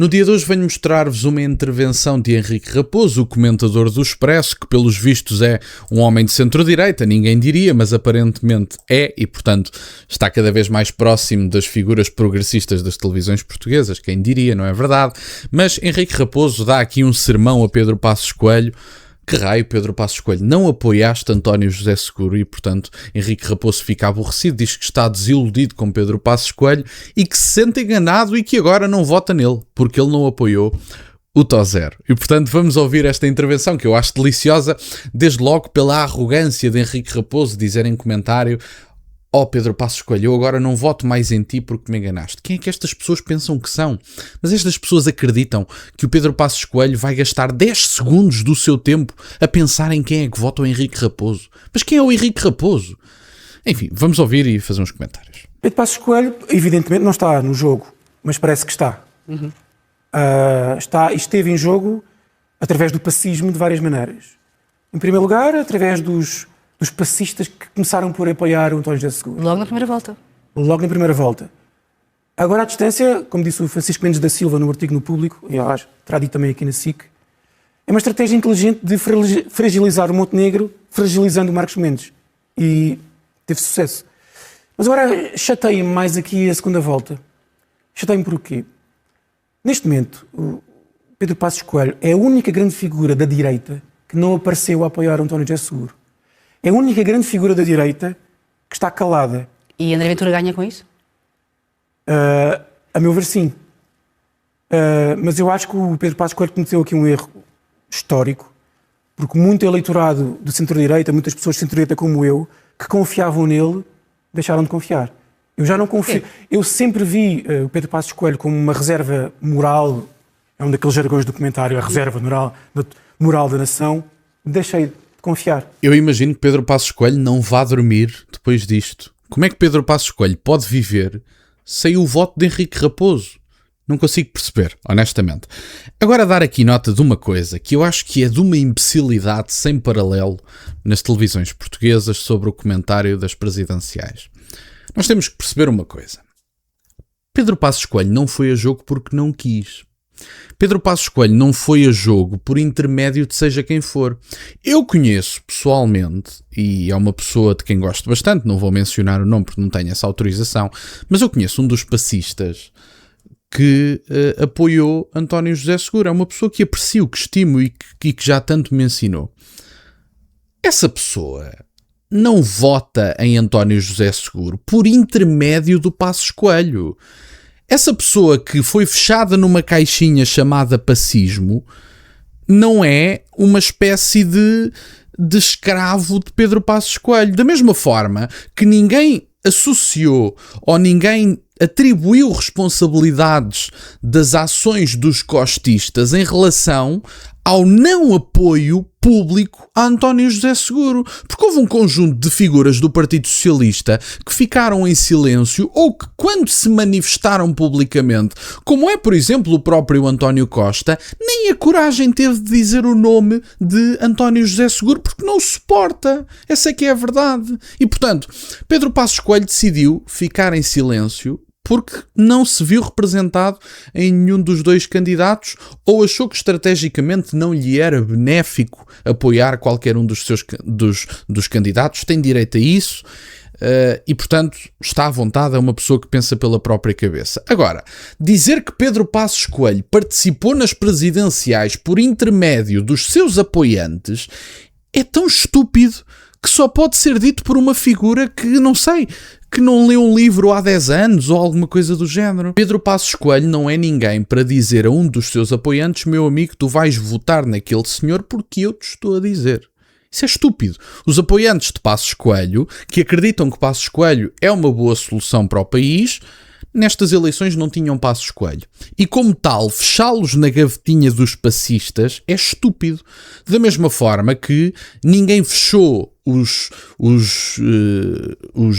No dia de hoje venho mostrar-vos uma intervenção de Henrique Raposo, o comentador do Expresso, que pelos vistos é um homem de centro-direita, ninguém diria, mas aparentemente é, e portanto está cada vez mais próximo das figuras progressistas das televisões portuguesas, quem diria, não é verdade? Mas Henrique Raposo dá aqui um sermão a Pedro Passos Coelho. Que raio, Pedro Passos Coelho, não apoiaste António José Seguro e, portanto, Henrique Raposo fica aborrecido, diz que está desiludido com Pedro Passos Coelho e que se sente enganado e que agora não vota nele, porque ele não apoiou o Tozero. E, portanto, vamos ouvir esta intervenção que eu acho deliciosa, desde logo pela arrogância de Henrique Raposo dizer em comentário: "Oh Pedro Passos Coelho, eu agora não voto mais em ti porque me enganaste." Quem é que estas pessoas pensam que são? Mas estas pessoas acreditam que o Pedro Passos Coelho vai gastar 10 segundos do seu tempo a pensar em quem é que vota o Henrique Raposo. Mas quem é o Henrique Raposo? Enfim, vamos ouvir e fazer uns comentários. Pedro Passos Coelho, evidentemente, não está no jogo, mas parece que está. Esteve em jogo através do passismo de várias maneiras. Em primeiro lugar, através dos passistas que começaram por apoiar o António José Seguro. Logo na primeira volta. Logo na primeira volta. Agora, à distância, como disse o Francisco Mendes da Silva no artigo no Público, e aliás, terá dito também aqui na SIC, é uma estratégia inteligente de fragilizar o Montenegro, fragilizando o Marcos Mendes. E teve sucesso. Mas agora chateia-me mais aqui a segunda volta. Chateia-me por quê? Neste momento, o Pedro Passos Coelho é a única grande figura da direita que não apareceu a apoiar o António José Seguro. É a única grande figura da direita que está calada. E André Ventura ganha com isso? A meu ver, sim. Mas eu acho que o Pedro Passos Coelho cometeu aqui um erro histórico, porque muito eleitorado de centro-direita, muitas pessoas de centro-direita como eu, que confiavam nele, deixaram de confiar. Eu já não confio. Eu sempre vi o Pedro Passos Coelho como uma reserva moral, é um daqueles jargões do comentário, a reserva moral da nação. Deixei de confiar. Eu imagino que Pedro Passos Coelho não vá dormir depois disto. Como é que Pedro Passos Coelho pode viver sem o voto de Henrique Raposo? Não consigo perceber, honestamente. Agora dar aqui nota de uma coisa que eu acho que é de uma imbecilidade sem paralelo nas televisões portuguesas sobre o comentário das presidenciais. Nós temos que perceber uma coisa. Pedro Passos Coelho não foi a jogo porque não quis. Pedro Passos Coelho não foi a jogo por intermédio de seja quem for. Eu conheço pessoalmente, e é uma pessoa de quem gosto bastante, não vou mencionar o nome porque não tenho essa autorização, mas eu conheço um dos passistas que apoiou António José Seguro. É uma pessoa que aprecio, que estimo e que já tanto me ensinou. Essa pessoa não vota em António José Seguro por intermédio do Passos Coelho. Essa pessoa que foi fechada numa caixinha chamada passismo não é uma espécie de escravo de Pedro Passos Coelho. Da mesma forma que ninguém associou ou ninguém atribuiu responsabilidades das ações dos costistas em relação ao não apoio público a António José Seguro. Porque houve um conjunto de figuras do Partido Socialista que ficaram em silêncio ou que, quando se manifestaram publicamente, como é, por exemplo, o próprio António Costa, nem a coragem teve de dizer o nome de António José Seguro porque não o suporta. Essa é que é a verdade. E, portanto, Pedro Passos Coelho decidiu ficar em silêncio porque não se viu representado em nenhum dos dois candidatos ou achou que estrategicamente não lhe era benéfico apoiar qualquer um dos candidatos. Tem direito a isso e, portanto, está à vontade, é uma pessoa que pensa pela própria cabeça. Agora, dizer que Pedro Passos Coelho participou nas presidenciais por intermédio dos seus apoiantes é tão estúpido que só pode ser dito por uma figura que, não sei, que não leu um livro há 10 anos ou alguma coisa do género. Pedro Passos Coelho não é ninguém para dizer a um dos seus apoiantes: meu amigo, tu vais votar naquele senhor porque eu te estou a dizer. Isso é estúpido. Os apoiantes de Passos Coelho, que acreditam que Passos Coelho é uma boa solução para o país, nestas eleições não tinham Passos Coelho. E como tal, fechá-los na gavetinha dos passistas é estúpido. Da mesma forma que ninguém fechou os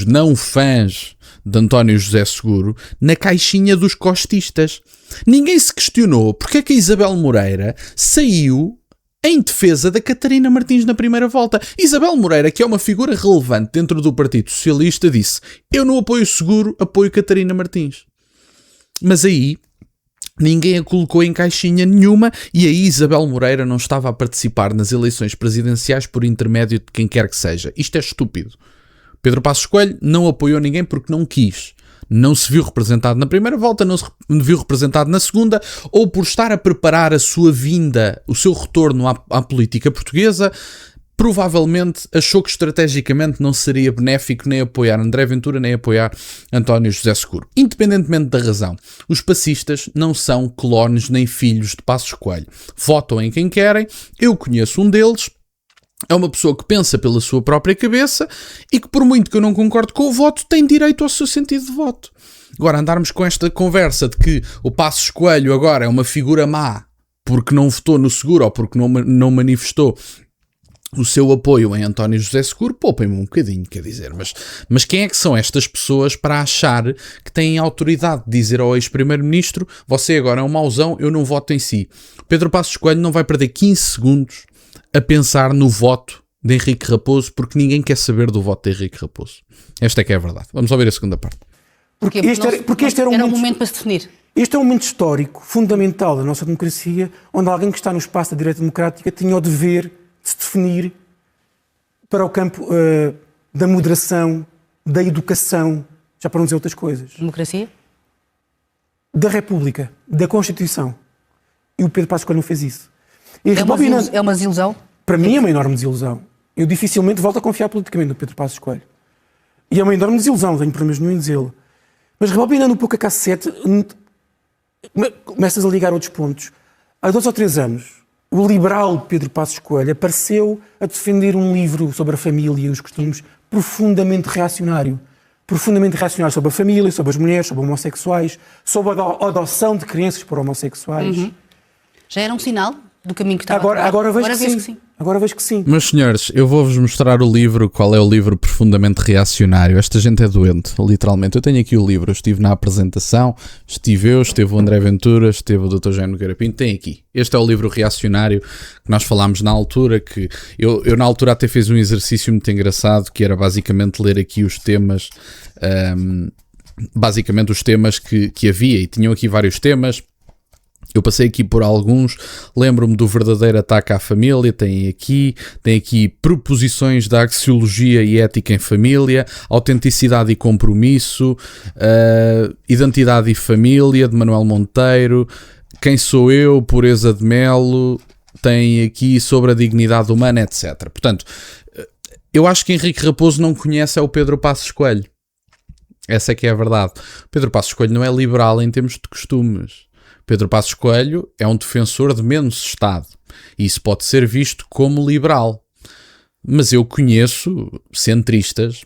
não fãs de António José Seguro na caixinha dos costistas. Ninguém se questionou porque é que a Isabel Moreira saiu em defesa da Catarina Martins na primeira volta. Isabel Moreira, que é uma figura relevante dentro do Partido Socialista, disse: eu não apoio Seguro, apoio Catarina Martins. Mas aí Ninguém a colocou em caixinha nenhuma e aí Isabel Moreira não estava a participar nas eleições presidenciais por intermédio de quem quer que seja. Isto é estúpido. Pedro Passos Coelho não apoiou ninguém porque não quis. Não se viu representado na primeira volta, não se viu representado na segunda, ou por estar a preparar a sua vinda, o seu retorno à política portuguesa, provavelmente achou que estrategicamente não seria benéfico nem apoiar André Ventura, nem apoiar António José Seguro. Independentemente da razão, os passistas não são clones nem filhos de Passos Coelho. Votam em quem querem, eu conheço um deles, é uma pessoa que pensa pela sua própria cabeça e que, por muito que eu não concordo com o voto, tem direito ao seu sentido de voto. Agora, andarmos com esta conversa de que o Passos Coelho agora é uma figura má porque não votou no Seguro ou porque não manifestou o seu apoio em António José Seguro, poupem-me um bocadinho, quer dizer, mas quem é que são estas pessoas para achar que têm autoridade de dizer ao ex-primeiro-ministro: você agora é um mauzão, eu não voto em si? Pedro Passos Coelho não vai perder 15 segundos a pensar no voto de Henrique Raposo, porque ninguém quer saber do voto de Henrique Raposo. Esta é que é a verdade. Vamos ouvir a segunda parte. Porque este era um momento para se definir. Este é um momento histórico, fundamental da nossa democracia, onde alguém que está no espaço da direita democrática tinha o dever de se definir para o campo da moderação, da educação, já para não dizer outras coisas. Democracia? Da República, da Constituição. E o Pedro Passos Coelho não fez isso. E é uma desilusão? Para mim é uma enorme desilusão. Eu dificilmente volto a confiar politicamente no Pedro Passos Coelho. E é uma enorme desilusão, tenho problemas nenhum em dizê-lo. Mas rebobinando um pouco a cassete, começas a ligar outros pontos. Há 2 ou 3 anos, o liberal Pedro Passos Coelho apareceu a defender um livro sobre a família e os costumes profundamente reacionário sobre a família, sobre as mulheres, sobre homossexuais, sobre a adoção de crianças por homossexuais. Uhum. Já era um sinal do caminho que estava agora vejo que sim. Agora vejo que sim. Meus senhores, eu vou-vos mostrar o livro, qual é o livro profundamente reacionário. Esta gente é doente, literalmente. Eu tenho aqui o livro, eu estive na apresentação, esteve o André Ventura, esteve o Dr. Jaime Nogueira Pinto, tem aqui. Este é o livro reacionário que nós falámos na altura, que eu na altura até fiz um exercício muito engraçado, que era basicamente ler aqui os temas, basicamente os temas que havia, e tinham aqui vários temas. Eu passei aqui por alguns, lembro-me do verdadeiro ataque à família, tem aqui proposições da axiologia e ética em família, autenticidade e compromisso, identidade e família, de Manuel Monteiro, quem sou eu, pureza de Melo, tem aqui sobre a dignidade humana, etc. Portanto, eu acho que Henrique Raposo não conhece é o Pedro Passos Coelho. Essa é que é a verdade. Pedro Passos Coelho não é liberal em termos de costumes. Pedro Passos Coelho é um defensor de menos Estado e isso pode ser visto como liberal. Mas eu conheço centristas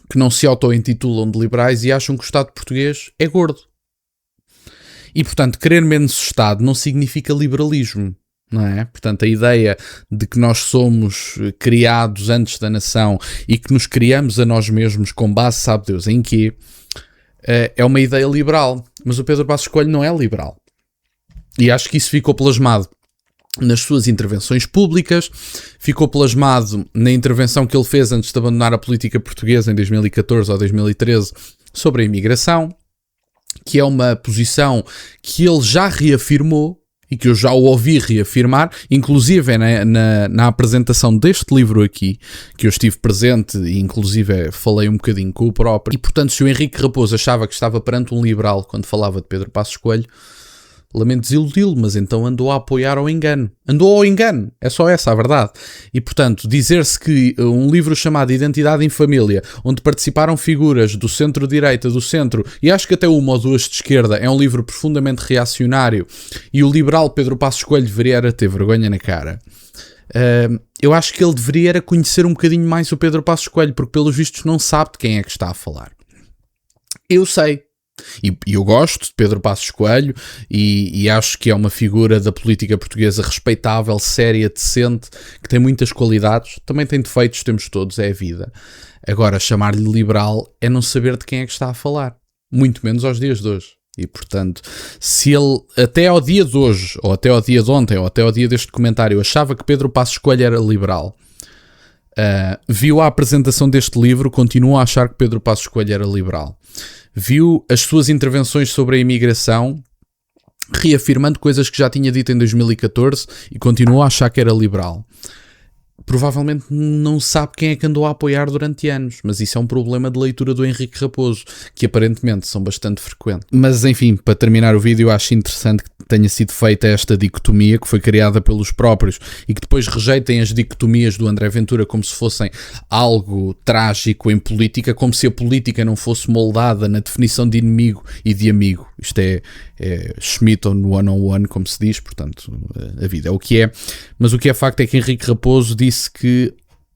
que não se auto-intitulam de liberais e acham que o Estado português é gordo. E, portanto, querer menos Estado não significa liberalismo, não é? Portanto, a ideia de que nós somos criados antes da nação e que nos criamos a nós mesmos com base, sabe Deus, em quê? É uma ideia liberal, mas o Pedro Passos Coelho não é liberal. E acho que isso ficou plasmado nas suas intervenções públicas, ficou plasmado na intervenção que ele fez antes de abandonar a política portuguesa em 2014 ou 2013 sobre a imigração, que é uma posição que ele já reafirmou e que eu já o ouvi reafirmar, inclusive na apresentação deste livro aqui, que eu estive presente e inclusive falei um bocadinho com o próprio. E portanto, se o Henrique Raposo achava que estava perante um liberal quando falava de Pedro Passos Coelho, lamento desiludi-lo, mas então andou a apoiar ao engano. Andou ao engano, é só essa a verdade. E portanto, dizer-se que um livro chamado Identidade em Família, onde participaram figuras do centro-direita, do centro, e acho que até uma ou duas de esquerda, é um livro profundamente reacionário, e o liberal Pedro Passos Coelho deveria ter vergonha na cara. Eu acho que ele deveria conhecer um bocadinho mais o Pedro Passos Coelho, porque pelos vistos não sabe de quem é que está a falar. Eu sei. E eu gosto de Pedro Passos Coelho e acho que é uma figura da política portuguesa respeitável, séria, decente, que tem muitas qualidades, também tem defeitos, temos todos, é a vida. Agora, chamar-lhe liberal é não saber de quem é que está a falar, muito menos aos dias de hoje. E portanto, se ele até ao dia de hoje, ou até ao dia de ontem, ou até ao dia deste comentário, achava que Pedro Passos Coelho era liberal, viu a apresentação deste livro, continua a achar que Pedro Passos Coelho era liberal. Viu as suas intervenções sobre a imigração reafirmando coisas que já tinha dito em 2014 e continuou a achar que era liberal. Provavelmente não sabe quem é que andou a apoiar durante anos, mas isso é um problema de leitura do Henrique Raposo, que aparentemente são bastante frequentes. Mas enfim, para terminar o vídeo, eu acho interessante que tenha sido feita esta dicotomia que foi criada pelos próprios e que depois rejeitem as dicotomias do André Ventura como se fossem algo trágico em política, como se a política não fosse moldada na definição de inimigo e de amigo. Isto é Schmitt on one, como se diz, portanto, a vida é o que é. Mas o que é facto é que Henrique Raposo disse que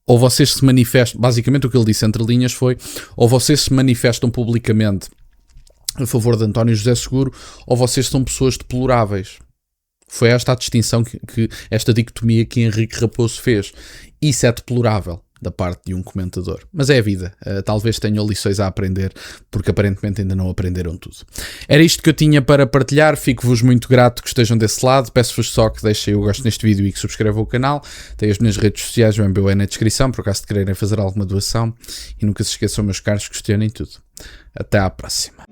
ou vocês se manifestam, basicamente o que ele disse entre linhas foi, ou vocês se manifestam publicamente a favor de António José Seguro, ou vocês são pessoas deploráveis. Foi esta a distinção que esta dicotomia que Henrique Raposo fez. Isso é deplorável da parte de um comentador. Mas é a vida. Talvez tenham lições a aprender, porque aparentemente ainda não aprenderam tudo. Era isto que eu tinha para partilhar. Fico-vos muito grato que estejam desse lado. Peço-vos só que deixem o gosto neste vídeo e que subscrevam o canal. Tem as minhas redes sociais, o MBO é na descrição, por acaso de quererem fazer alguma doação. E nunca se esqueçam, meus caros, questionem tudo. Até à próxima.